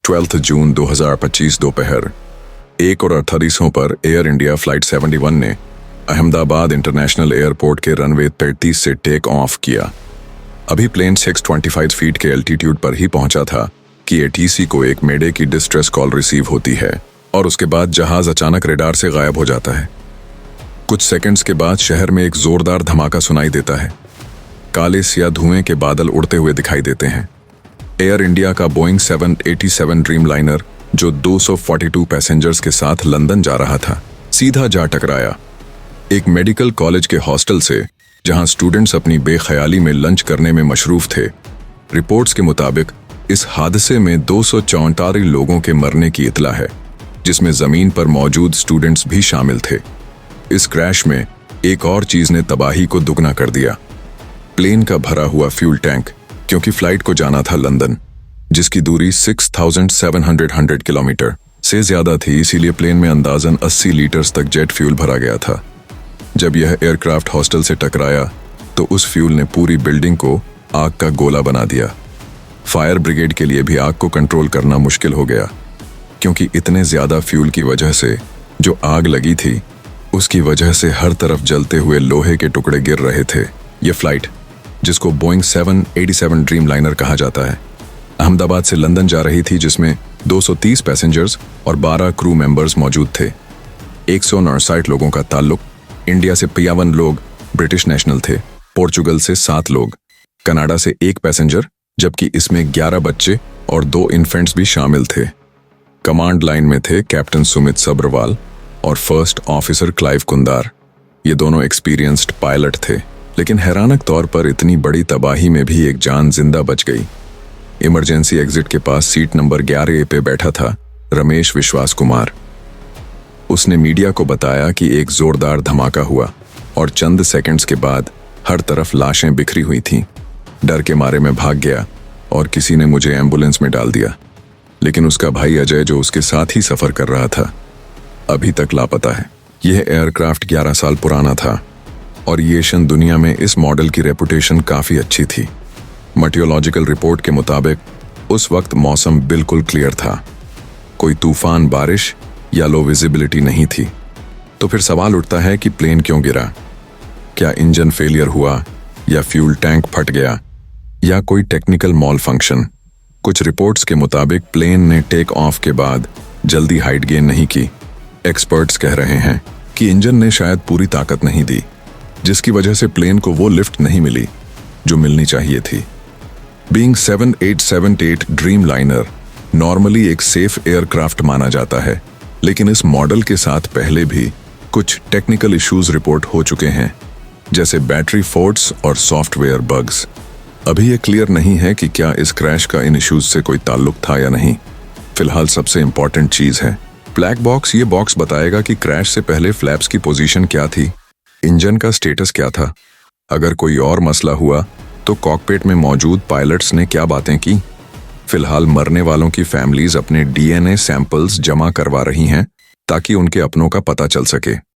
12 जून 2025 दोपहर 1:38 पर air India flight 71 ने अहमदाबाद इंटरनेशनल एयरपोर्ट के रनवे 33 से टेक ऑफ किया। अभी प्लेन 625 फीट के एल्टीट्यूड पर ही पहुंचा था कि एटीसी को एक मेडे की डिस्ट्रेस कॉल रिसीव होती है और उसके बाद जहाज अचानक रेडार से गायब हो जाता है। कुछ सेकंड्स के बाद शहर में एक जोरदार धमाका सुनाई देता है। काले सिया धुएं के बादल उड़ते हुए दिखाई देते हैं। एयर इंडिया का बोइंग 787 ड्रीमलाइनर जो 242 पैसेंजर्स के साथ लंदन जा रहा था, सीधा जा टकराया एक मेडिकल कॉलेज के हॉस्टल से, जहां स्टूडेंट्स अपनी बेख्याली में लंच करने में मशरूफ थे। रिपोर्ट्स के मुताबिक इस हादसे में 234 लोगों के मरने की इतला है, जिसमें जमीन पर मौजूद स्टूडेंट्स भी शामिल थे। इस क्रैश में एक और चीज ने तबाही को दुगना कर दिया। प्लेन का भरा हुआ फ्यूल टैंक, क्योंकि फ्लाइट को जाना था लंदन, जिसकी दूरी 6700 किलोमीटर से ज्यादा थी, इसीलिए प्लेन में अंदाजन 80 लीटर्स तक जेट फ्यूल भरा गया था। जब यह एयरक्राफ्ट हॉस्टल से टकराया तो उस फ्यूल ने पूरी बिल्डिंग को आग का गोला बना दिया। फायर ब्रिगेड के लिए भी आग को कंट्रोल करना मुश्किल हो गया, क्योंकि इतने ज्यादा फ्यूल की वजह से जो आग लगी थी उसकी वजह से हर तरफ जलते हुए लोहे के टुकड़े गिर रहे थे। यह फ्लाइट, जिसको बोइंग 787 ड्रीमलाइनर कहा जाता है, अहमदाबाद से लंदन जा रही थी, जिसमें 230 पैसेंजर्स और 12 क्रू मेंबर्स मौजूद थे। 159 लोगों का ताल्लुक इंडिया से 52 लोग ब्रिटिश नेशनल थे, पोर्चुगल से 7 लोग, कनाडा से 1 पैसेंजर, जबकि इसमें 11 बच्चे और 2 इन्फेंट्स भी शामिल थे। कमांड लाइन में थे कैप्टन सुमित सब्रवाल और फर्स्ट ऑफिसर क्लाइव कुंदार। ये दोनों एक्सपीरियंस्ड पायलट थे, लेकिन हैरानक तौर पर इतनी बड़ी तबाही में भी एक जान जिंदा बच गई। इमरजेंसी एग्जिट के पास सीट नंबर 11A पे बैठा था रमेश विश्वास कुमार। उसने मीडिया को बताया कि एक जोरदार धमाका हुआ और चंद सेकंड्स के बाद हर तरफ लाशें बिखरी हुई थीं। डर के मारे मैं भाग गया और किसी ने मुझे एम्बुलेंस में डाल दिया, लेकिन उसका भाई अजय, जो उसके साथ ही सफर कर रहा था, अभी तक लापता है। यह एयरक्राफ्ट 11 साल पुराना था और एविएशन दुनिया में इस मॉडल की रेपुटेशन काफी अच्छी थी। मेटियोलॉजिकल रिपोर्ट के मुताबिक उस वक्त मौसम बिल्कुल क्लियर था, कोई तूफान, बारिश या लो विजिबिलिटी नहीं थी। तो फिर सवाल उठता है कि प्लेन क्यों गिरा? क्या इंजन फेलियर हुआ या फ्यूल टैंक फट गया या कोई टेक्निकल मॉल फंक्शन? कुछ रिपोर्ट्स के मुताबिक प्लेन ने टेक ऑफ के बाद जल्दी हाइट गेन नहीं की। एक्सपर्ट्स कह रहे हैं कि इंजन ने शायद पूरी ताकत नहीं दी, जिसकी वजह से प्लेन को वो लिफ्ट नहीं मिली जो मिलनी चाहिए थी। बीइंग 7878 ड्रीमलाइनर नॉर्मली एक सेफ एयरक्राफ्ट माना जाता है, लेकिन इस मॉडल के साथ पहले भी कुछ टेक्निकल इश्यूज रिपोर्ट हो चुके हैं, जैसे बैटरी फॉल्ट्स और सॉफ्टवेयर बग्स। अभी ये क्लियर नहीं है कि क्या इस क्रैश का इन इश्यूज से कोई ताल्लुक था या नहीं। फिलहाल सबसे इंपॉर्टेंट चीज है ब्लैक बॉक्स। ये बॉक्स बताएगा कि क्रैश से पहले फ्लैप्स की पोजीशन क्या थी, इंजन का स्टेटस क्या था, अगर कोई और मसला हुआ तो कॉकपिट में मौजूद पायलट्स ने क्या बातें की। फिलहाल मरने वालों की फैमिलीज अपने DNA सैंपल्स जमा करवा रही हैं ताकि उनके अपनों का पता चल सके।